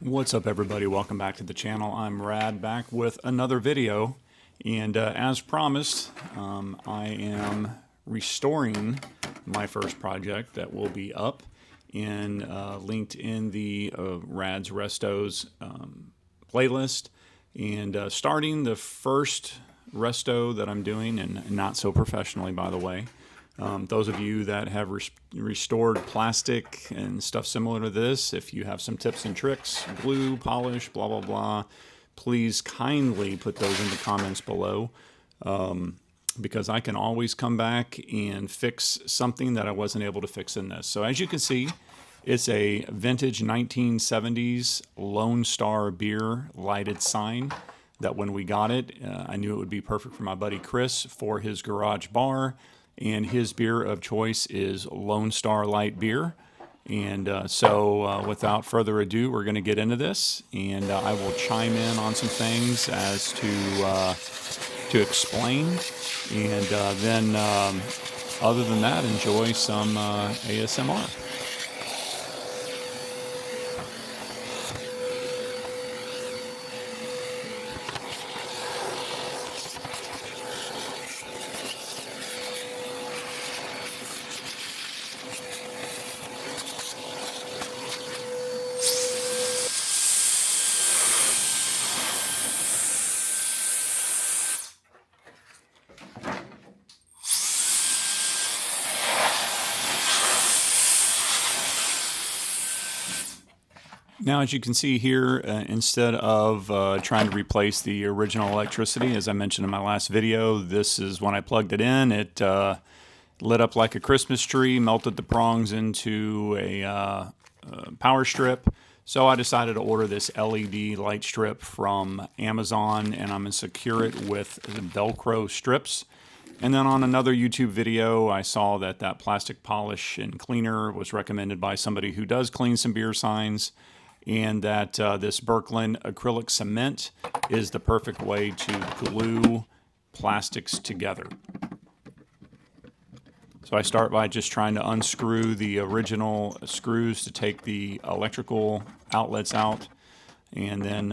What's up, everybody? Welcome back to the channel. I'm Rad, back with another video, and as promised, I am restoring my first project that will be up in linked in the Rad's Restos playlist, and starting the first resto that I'm doing, and not so professionally, by the way. Those of you that have restored plastic and stuff similar to this, if you have some tips and tricks, glue, polish, blah, blah, blah, please kindly put those in the comments below, because I can always come back and fix something that I wasn't able to fix in this. So as you can see, it's a vintage 1970s Lone Star beer lighted sign that when we got it, I knew it would be perfect for my buddy Chris for his garage bar. And his beer of choice is Lone Star Light Beer. And so without further ado, we're going to get into this, and I will chime in on some things as to explain, and then other than that, enjoy some ASMR. Now, as you can see here, instead of trying to replace the original electricity, as I mentioned in my last video, this is when I plugged it in. It lit up like a Christmas tree, melted the prongs into a power strip. So I decided to order this LED light strip from Amazon, and I'm going to secure it with Velcro strips. And then on another YouTube video, I saw that plastic polish and cleaner was recommended by somebody who does clean some beer signs, and that this Birkeland acrylic cement is the perfect way to glue plastics together. So I start by just trying to unscrew the original screws to take the electrical outlets out, and then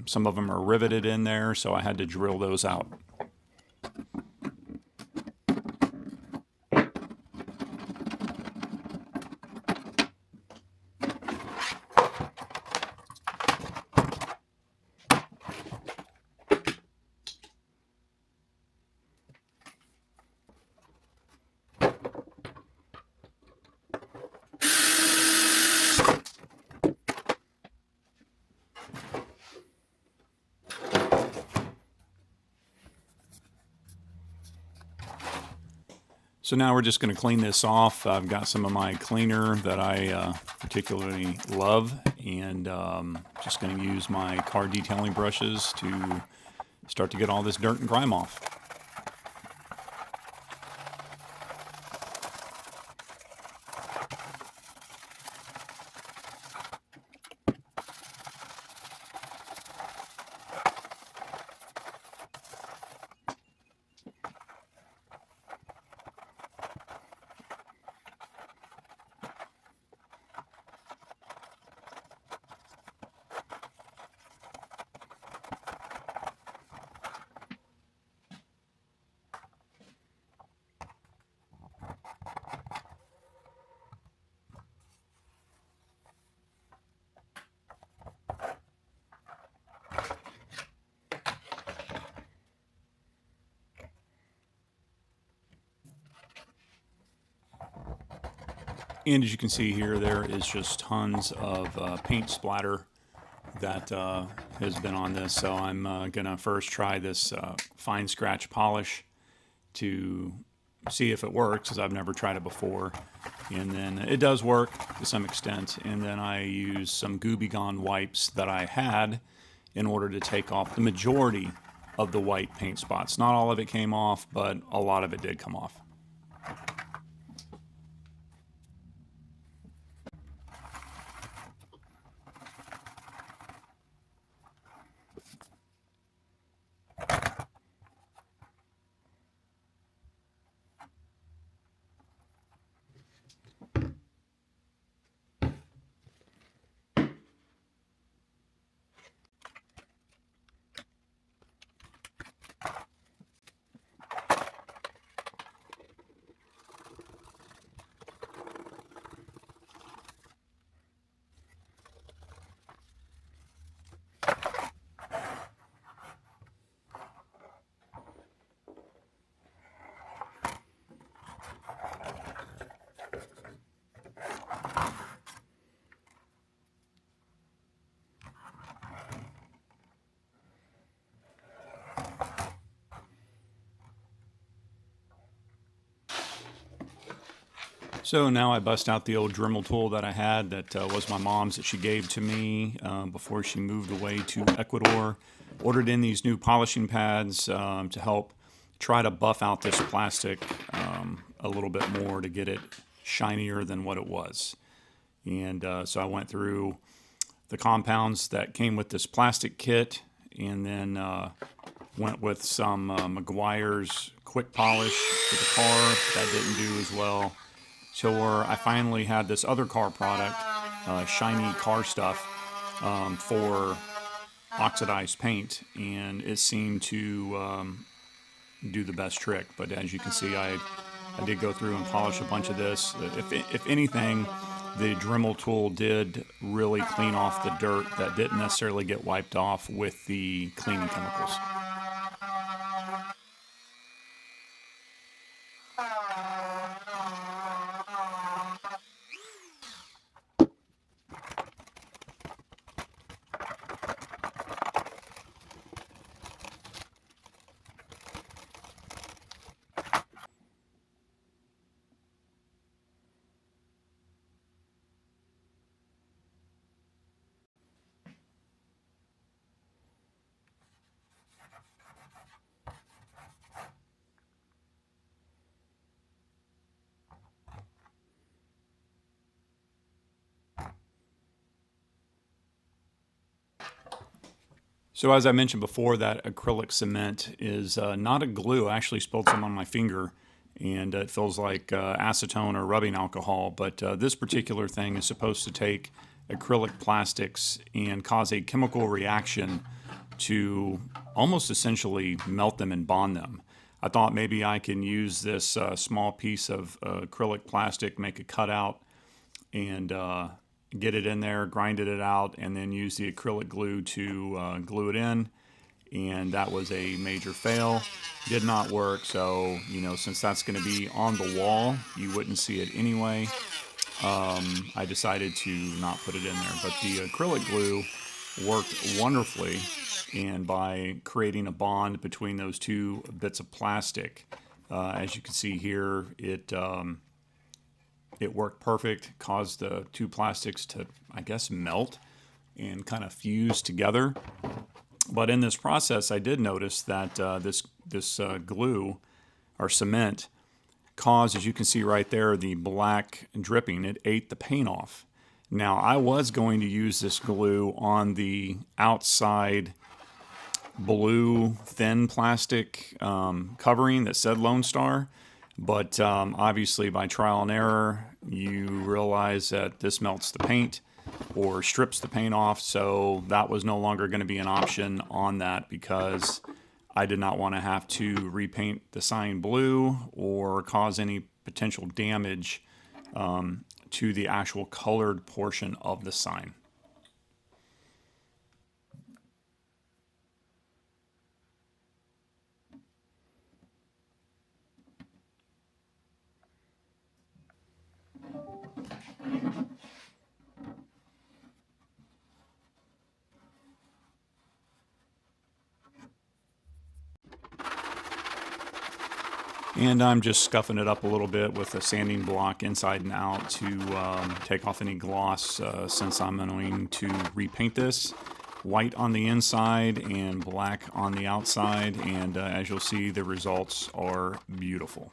some of them are riveted in there, so I had to drill those out. So now we're just going to clean this off. I've got some of my cleaner that I particularly love, and just going to use my car detailing brushes to start to get all this dirt and grime off. And as you can see here, there is just tons of paint splatter that has been on this. So I'm going to first try this fine scratch polish to see if it works, as I've never tried it before. And then it does work to some extent. And then I use some Gooby Gone wipes that I had in order to take off the majority of the white paint spots. Not all of it came off, but a lot of it did come off. So now I bust out the old Dremel tool that I had that was my mom's that she gave to me before she moved away to Ecuador. Ordered in these new polishing pads to help try to buff out this plastic a little bit more to get it shinier than what it was. And so I went through the compounds that came with this plastic kit, and then went with some Meguiar's quick polish for the car. That didn't do as well. So I finally had this other car product, shiny car stuff, for oxidized paint, and it seemed to do the best trick. But as you can see, I did go through and polish a bunch of this. If anything, the Dremel tool did really clean off the dirt that didn't necessarily get wiped off with the cleaning chemicals. So as I mentioned before, that acrylic cement is not a glue. I actually spilled some on my finger, and it feels like acetone or rubbing alcohol. But this particular thing is supposed to take acrylic plastics and cause a chemical reaction to almost essentially melt them and bond them. I thought maybe I can use this small piece of acrylic plastic, make a cutout, and get it in there, grinded it out, and then use the acrylic glue to glue it in. And that was a major fail. Did not work. So, since that's going to be on the wall, you wouldn't see it anyway. I decided to not put it in there. But the acrylic glue worked wonderfully. And by creating a bond between those two bits of plastic, as you can see here, it worked perfect, caused the two plastics to, I guess, melt and kind of fuse together. But in this process, I did notice that this glue or cement caused, as you can see right there, the black dripping. It ate the paint off. Now, I was going to use this glue on the outside blue thin plastic covering that said Lone Star. But obviously, by trial and error, you realize that this melts the paint or strips the paint off. So that was no longer going to be an option on that, because I did not want to have to repaint the sign blue or cause any potential damage to the actual colored portion of the sign. And I'm just scuffing it up a little bit with a sanding block inside and out to take off any gloss, since I'm going to repaint this white on the inside and black on the outside. And as you'll see, the results are beautiful.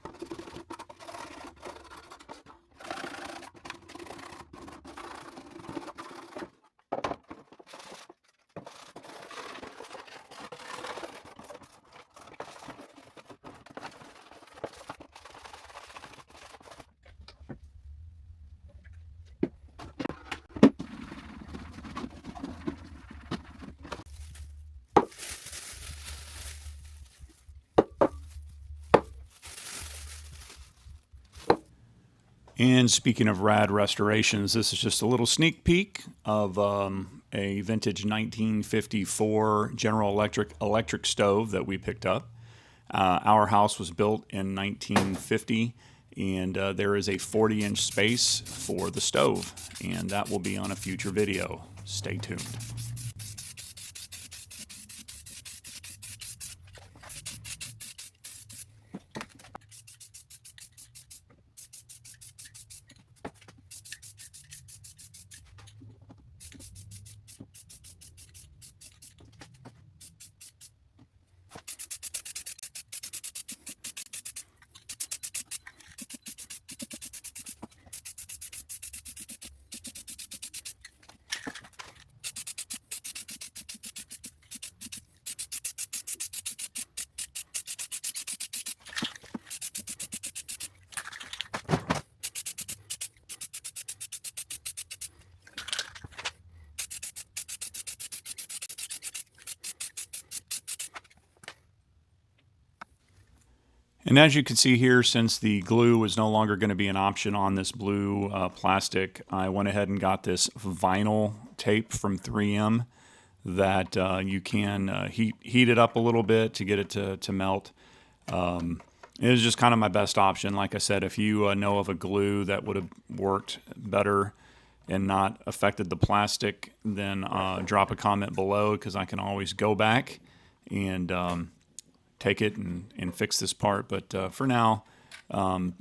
And speaking of rad restorations, this is just a little sneak peek of a vintage 1954 General Electric stove that we picked up. Our house was built in 1950, and there is a 40-inch space for the stove, and that will be on a future video. Stay tuned. And as you can see here, since the glue was no longer going to be an option on this blue plastic, I went ahead and got this vinyl tape from 3M that you can heat it up a little bit to get it to melt. It was just kind of my best option. Like I said, if you know of a glue that would have worked better and not affected the plastic, then drop a comment below, because I can always go back and take it and fix this part. But for now, I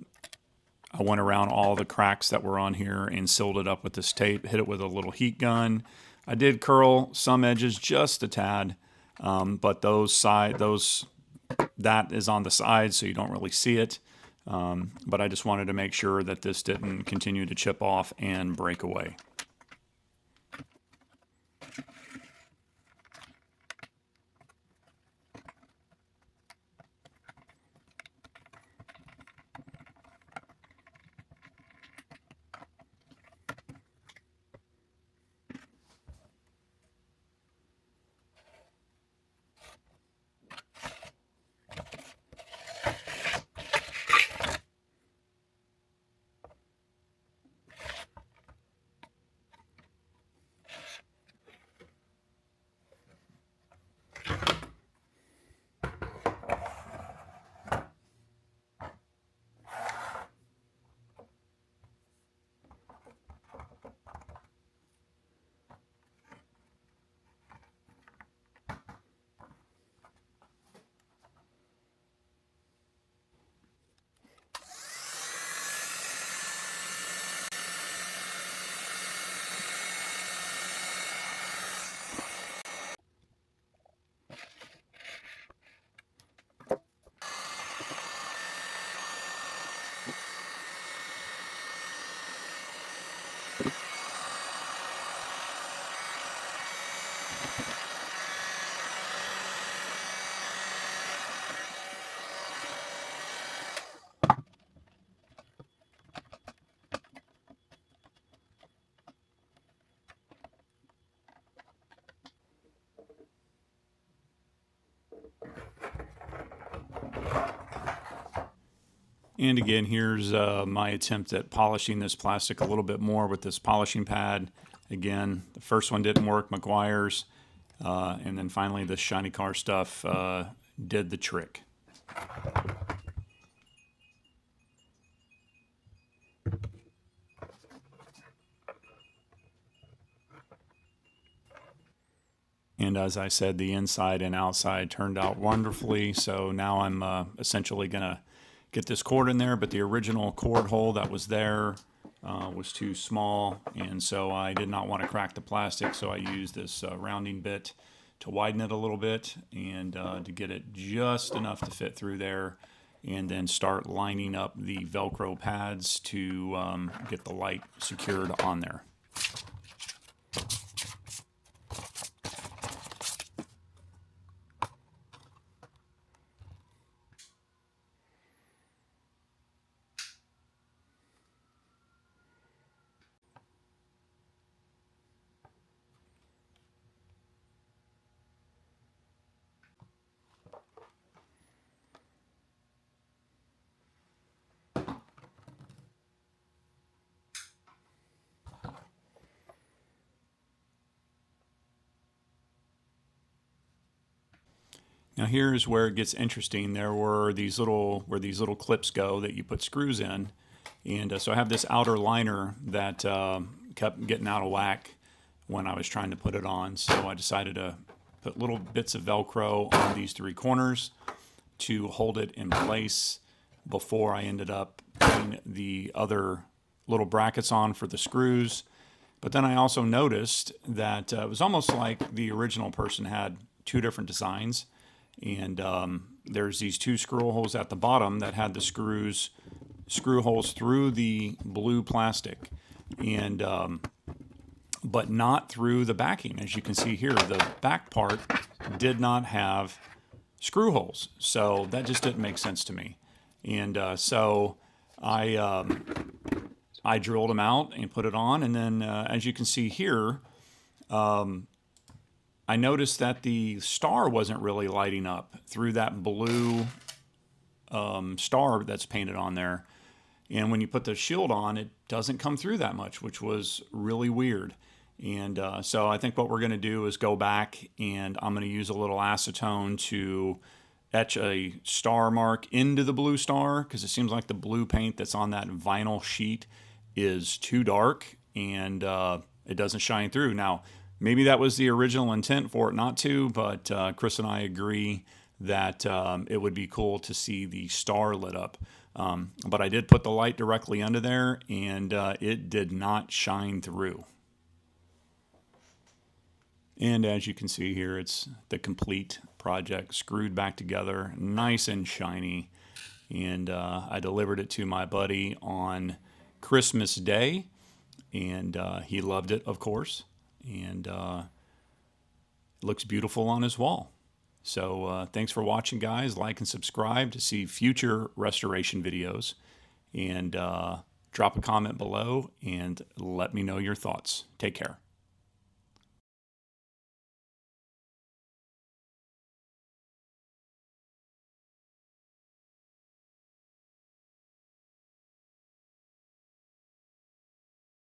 went around all the cracks that were on here and sealed it up with this tape, hit it with a little heat gun. I did curl some edges just a tad, but that is on the side, so you don't really see it. But I just wanted to make sure that this didn't continue to chip off and break away. And again, here's my attempt at polishing this plastic a little bit more with this polishing pad. Again, the first one didn't work, McGuire's, and then finally this shiny car stuff did the trick. And as I said, the inside and outside turned out wonderfully. So now I'm essentially going to get this cord in there, but the original cord hole that was there was too small, and so I did not want to crack the plastic, so I used this rounding bit to widen it a little bit and to get it just enough to fit through there, and then start lining up the Velcro pads to get the light secured on there. Now here's where it gets interesting. There were these little clips go that you put screws in, and so I have this outer liner that kept getting out of whack when I was trying to put it on. So I decided to put little bits of Velcro on these three corners to hold it in place before I ended up putting the other little brackets on for the screws. But then I also noticed that it was almost like the original person had two different designs. And there's these two screw holes at the bottom that had the screw holes through the blue plastic, and but not through the backing. As you can see here, the back part did not have screw holes, so that just didn't make sense to me. And so I drilled them out and put it on, and then as you can see here, I noticed that the star wasn't really lighting up through that blue star that's painted on there. And when you put the shield on, it doesn't come through that much, which was really weird. And so I think what we're going to do is go back, and I'm going to use a little acetone to etch a star mark into the blue star, because it seems like the blue paint that's on that vinyl sheet is too dark, and it doesn't shine through. Now, maybe that was the original intent for it not to, but Chris and I agree that it would be cool to see the star lit up. But I did put the light directly under there, and it did not shine through. And as you can see here, it's the complete project screwed back together, nice and shiny. And I delivered it to my buddy on Christmas Day, and he loved it, of course. And it looks beautiful on his wall. So thanks for watching, guys. Like and subscribe to see future restoration videos. And drop a comment below and let me know your thoughts. Take care.